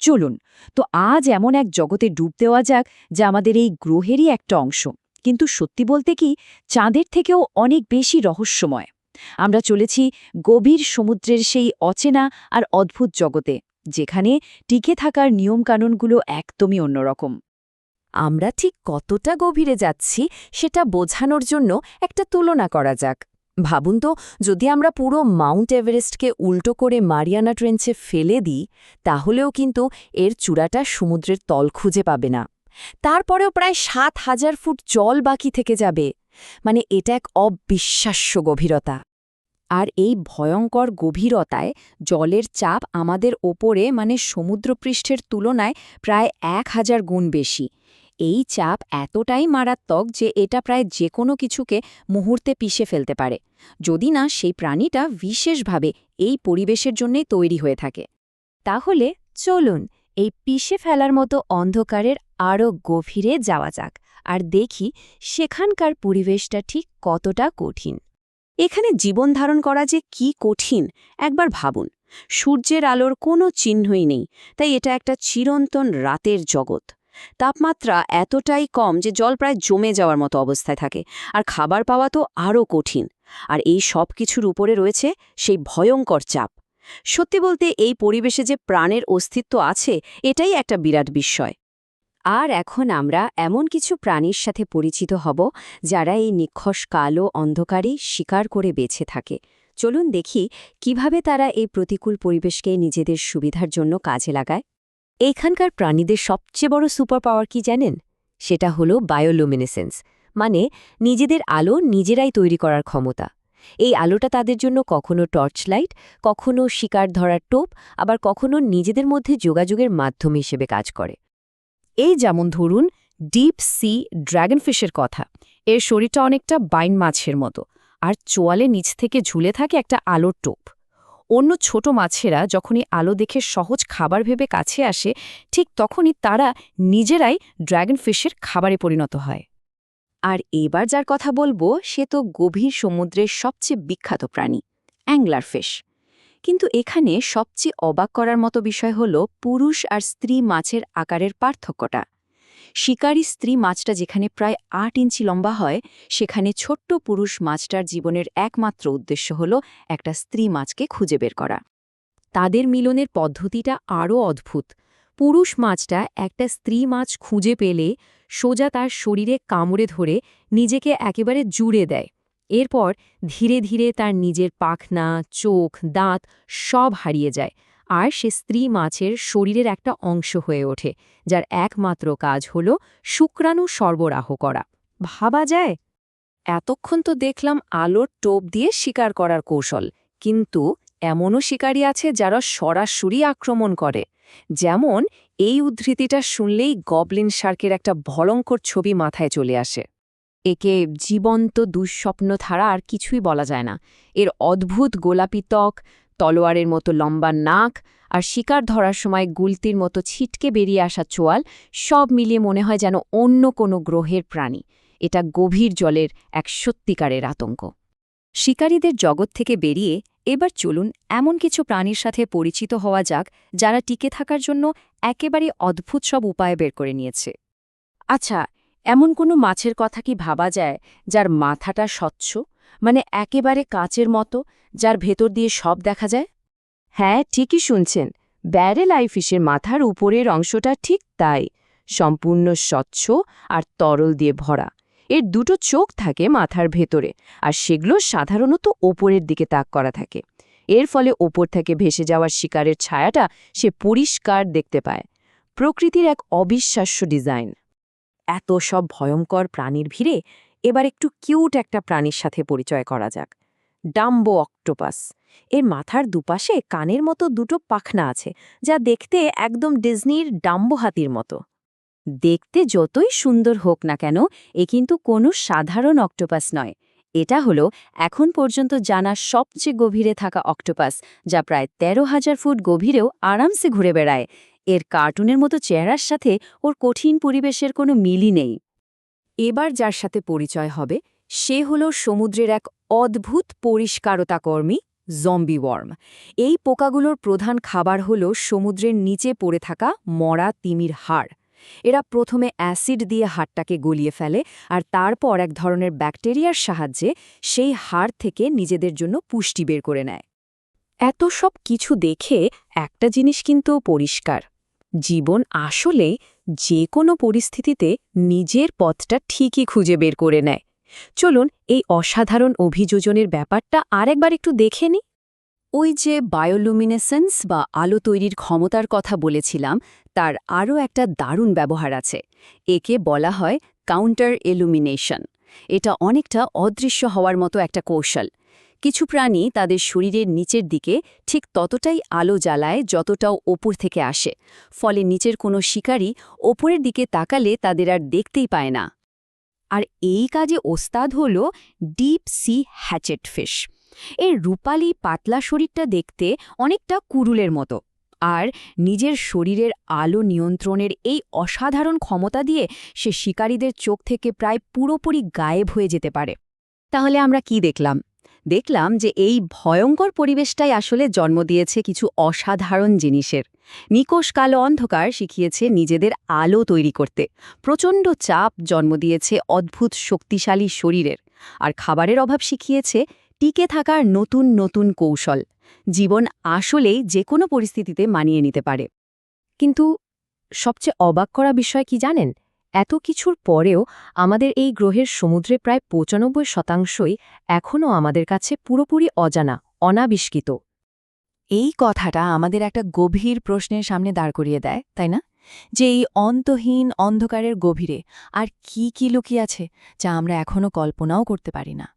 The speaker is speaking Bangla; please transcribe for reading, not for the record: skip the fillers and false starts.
চলুন তো আজ এমন এক জগতে ডুব দেওয়া যাক যা আমাদের এই গ্রহেরই একটা অংশ, কিন্তু সত্যি বলতে কি চাঁদের থেকেও অনেক বেশি রহস্যময়। আমরা চলেছি গভীর সমুদ্রের সেই অচেনা আর অদ্ভুত জগতে, যেখানে টিকে থাকার নিয়মকানুনগুলো একদমই অন্যরকম। আমরা ঠিক কতটা গভীরে যাচ্ছি সেটা বোঝানোর জন্য একটা তুলনা করা যাক। ভাবুন তো, যদি আমরা পুরো মাউন্ট এভারেস্টকে উল্টো করে মারিয়ানা ট্রেঞ্চে ফেলে দিই, তাহলেও কিন্তু এর চূড়াটা সমুদ্রের তল খুঁজে পাবে না। তারপরেও প্রায় ৭,০০০ ফুট জল বাকি থেকে যাবে। মানে এটা এক অবিশ্বাস্য গভীরতা। আর এই ভয়ঙ্কর গভীরতায় জলের চাপ আমাদের ওপরে সমুদ্রপৃষ্ঠের তুলনায় প্রায় ১,০০০ গুণ বেশি। এই চাপ এতটাই মারাত্মক যে এটা প্রায় যে কোনো কিছুকে মুহূর্তে পিষে ফেলতে পারে, যদি না সেই প্রাণীটা বিশেষভাবে এই পরিবেশের জন্যই তৈরি হয়ে থাকে। তাহলে চলুন এই পিষে ফেলার মতো অন্ধকারের আরও গভীরে যাওয়া যাক আর দেখি সেখানকার পরিবেশটা ঠিক কতটা কঠিন। এখানে জীবন ধারণ করা যে কি কঠিন একবার ভাবুন। সূর্যের আলোর কোনো চিহ্নই নেই, তাই এটা একটা চিরন্তন রাতের জগৎ। তাপমাত্রা এতটাই কম যে জল প্রায় জমে যাওয়ার মতো অবস্থায় থাকে, আর খাবার পাওয়া তো আরও কঠিন। আর এই সব কিছুর উপরে রয়েছে সেই ভয়ঙ্কর চাপ। সত্যি বলতে এই পরিবেশে যে প্রাণের অস্তিত্ব আছে, এটাই একটা বিরাট বিস্ময়। আর এখন আমরা এমন কিছু প্রাণীর সাথে পরিচিত হব যারা এই নিক্ষস কালো অন্ধকারে শিকার করে বেঁচে থাকে। চলুন দেখি কিভাবে তারা এই প্রতিকূল পরিবেশকে নিজেদের সুবিধার জন্য কাজে লাগায়। এইখানকার প্রাণীদের সবচেয়ে বড় সুপার পাওয়ার কি জানেন? সেটা হলো বায়োলুমিনেসেন্স, মানে নিজেদের আলো নিজেরাই তৈরি করার ক্ষমতা। এই আলোটা তাদের জন্য কখনো টর্চ লাইট, কখনো শিকার ধরার টোপ, আবার কখনো নিজেদের মধ্যে যোগাযোগের মাধ্যম হিসেবে কাজ করে। এই যেমন ধরুন ডিপ সি ড্র্যাগনফিশের কথা। এর শরীরটা অনেকটা বাইন মাছের মতো, আর চোয়ালে নিচ থেকে ঝুলে থাকে একটা আলোর টোপ। অন্য ছোট মাছেরা যখনই আলো দেখে সহজ খাবার ভেবে কাছে আসে, ঠিক তখনই তারা নিজেরাই ড্র্যাগনফিশের খাবারে পরিণত হয়। আর এবার যার কথা বলবো সে তো গভীর সমুদ্রের সবচেয়ে বিখ্যাত প্রাণী, অ্যাংলারফিশ। কিন্তু এখানে সবচেয়ে অবাক করার মতো বিষয় হল পুরুষ আর স্ত্রী মাছের আকারের পার্থক্যটা। শিকারী স্ত্রী মাছটা যেখানে প্রায় ৮ ইঞ্চি লম্বা হয়, সেখানে ছোট্ট পুরুষ মাছটার জীবনের একমাত্র উদ্দেশ্য হল একটা স্ত্রী মাছকে খুঁজে বের করা। তাদের মিলনের পদ্ধতিটা আরও অদ্ভুত। পুরুষ মাছটা একটা স্ত্রী মাছ খুঁজে পেলে সোজা তার শরীরে কামড়ে ধরে নিজেকে একেবারে জুড়ে দেয়। এরপর ধীরে ধীরে তার নিজের পাখনা, চোখ, দাঁত সব হারিয়ে যায়, আর সে স্ত্রী মাছের শরীরের একটা অংশ হয়ে ওঠে, যার একমাত্র কাজ হল শুক্রাণু সরবরাহ করা। ভাবা যায়? এতক্ষণ তো দেখলাম আলোর টোপ দিয়ে শিকার করার কৌশল, কিন্তু এমনও শিকারী আছে যারা সরাসরি আক্রমণ করে। যেমন এই উদ্ধৃতিটা শুনলেই গবলিন শার্কের একটা ভয়ঙ্কর ছবি মাথায় চলে আসে। একে জীবন্ত দুঃস্বপ্ন ছাড়া আর কিছুই বলা যায় না। এর অদ্ভুত গোলাপি ত্বক, তলোয়ারের মতো লম্বা নাক, আর শিকার ধরার সময় গুলতির মতো ছিটকে বেরিয়ে আসা চোয়াল, সব মিলিয়ে মনে হয় যেন অন্য কোনো গ্রহের প্রাণী। এটা গভীর জলের এক সত্যিকারের আতঙ্ক। শিকারীদের জগৎ থেকে বেরিয়ে এবার চলুন এমন কিছু প্রাণীর সাথে পরিচিত হওয়া যাক যারা টিকে থাকার জন্য একেবারে অদ্ভুত সব উপায় বের করে নিয়েছে। আচ্ছা, এমন কোনো মাছের কথা কি ভাবা যায় যার মাথাটা স্বচ্ছ, একেবারে কাচের মতো, যার ভেতর দিয়ে সব দেখা যায়? হ্যাঁ, ঠিকই শুনছেন। ব্যারেল আইফিশের মাথার উপরের অংশটা ঠিক তাই, সম্পূর্ণ স্বচ্ছ আর তরল দিয়ে ভরা। এর দুটো চোখ থাকে মাথার ভেতরে, আর সেগুলো সাধারণত ওপরের দিকে তাক করা থাকে। এর ফলে ওপর থেকে ভেসে যাওয়ার শিকারের ছায়াটা সে পরিষ্কার দেখতে পায়। প্রকৃতির এক অবিশ্বাস্য ডিজাইন। এত সব ভয়ঙ্কর প্রাণীর ভিড়ে এবার একটু কিউট একটা প্রাণীর সাথে পরিচয় করা যাক, ডাম্বো অক্টোপাস। এর মাথার দুপাশে কানের মতো দুটো পাখনা আছে, যা দেখতে একদম ডিজনির ডাম্বো হাতির মতো। দেখতে যতই সুন্দর হোক না কেন, এ কিন্তু কোনো সাধারণ অক্টোপাস নয়। এটা হলো এখন পর্যন্ত জানা সবচেয়ে গভীরে থাকা অক্টোপাস, যা প্রায় ১৩,০০০ ফুট গভীরেও আরামসে ঘুরে বেড়ায়। এর কার্টুনের মতো চেহারার সাথে ওর কঠিন পরিবেশের কোনো মিলই নেই। এবার যার সাথে পরিচয় হবে সে হল সমুদ্রের এক অদ্ভুত পরিষ্কারতাকর্মী, জম্বি ওয়ার্ম। এই পোকাগুলোর প্রধান খাবার হল সমুদ্রের নিচে পড়ে থাকা মরা তিমির হাড়। এরা প্রথমে অ্যাসিড দিয়ে হাড়টাকে গলিয়ে ফেলে আর তারপর এক ধরনের ব্যাকটেরিয়ার সাহায্যে সেই হাড় থেকে নিজেদের জন্য পুষ্টি বের করে নেয়। এত সব কিছু দেখে একটা জিনিস কিন্তু পরিষ্কার, জীবন আসলে যে কোনো পরিস্থিতিতে নিজের পথটা ঠিকই খুঁজে বের করে নেয়। চলুন এই অসাধারণ অভিযোজনের ব্যাপারটা আরেকবার একটু দেখে নিই। ওই যে বায়োলুমিনেসেন্স বা আলো তৈরির ক্ষমতার কথা বলেছিলাম, তার আরও একটা দারুণ ব্যবহার আছে। একে বলা হয় কাউন্টার ইলুমিনেশন। এটা অনেকটা অদৃশ্য হওয়ার মতো একটা কৌশল। কিছু প্রাণী তাদের শরীরের নিচের দিকে ঠিক ততটাই আলো জ্বালায় যতটাও ওপর থেকে আসে, ফলে নিচের কোনো শিকারী ওপরের দিকে তাকালে তাদের আর দেখতেই পায় না। আর এই কাজে ওস্তাদ হল ডিপ সি হ্যাচেট ফিশ। এর রূপালি পাতলা শরীরটা দেখতে অনেকটা কুরুলের মতো, আর নিজের শরীরের আলো নিয়ন্ত্রণের এই অসাধারণ ক্ষমতা দিয়ে সে শিকারীদের চোখ থেকে প্রায় পুরোপুরি গায়েব হয়ে যেতে পারে। তাহলে আমরা কি দেখলাম? দেখলাম যে এই ভয়ঙ্কর পরিবেশটাই আসলে জন্ম দিয়েছে কিছু অসাধারণ জিনিসের। নিকোষ কালো অন্ধকার শিখিয়েছে নিজেদের আলো তৈরি করতে, প্রচণ্ড চাপ জন্ম দিয়েছে অদ্ভুত শক্তিশালী শরীরের, আর খাবারের অভাব শিখিয়েছে টিকে থাকার নতুন নতুন কৌশল। জীবন আসলেই যে কোনো পরিস্থিতিতে মানিয়ে নিতে পারে। কিন্তু সবচেয়ে অবাক করা বিষয় কি জানেন? এত কিছুর পরেও আমাদের এই গ্রহের সমুদ্রে প্রায় ৯৫% এখনও আমাদের কাছে পুরোপুরি অজানা, অনাবিষ্কৃত। এই কথাটা আমাদের একটা গভীর প্রশ্নের সামনে দাঁড় করিয়ে দেয়, তাই না? যে এই অন্তহীন অন্ধকারের গভীরে আর কি লুকিয়ে আছে যা আমরা এখনও কল্পনাও করতে পারি না।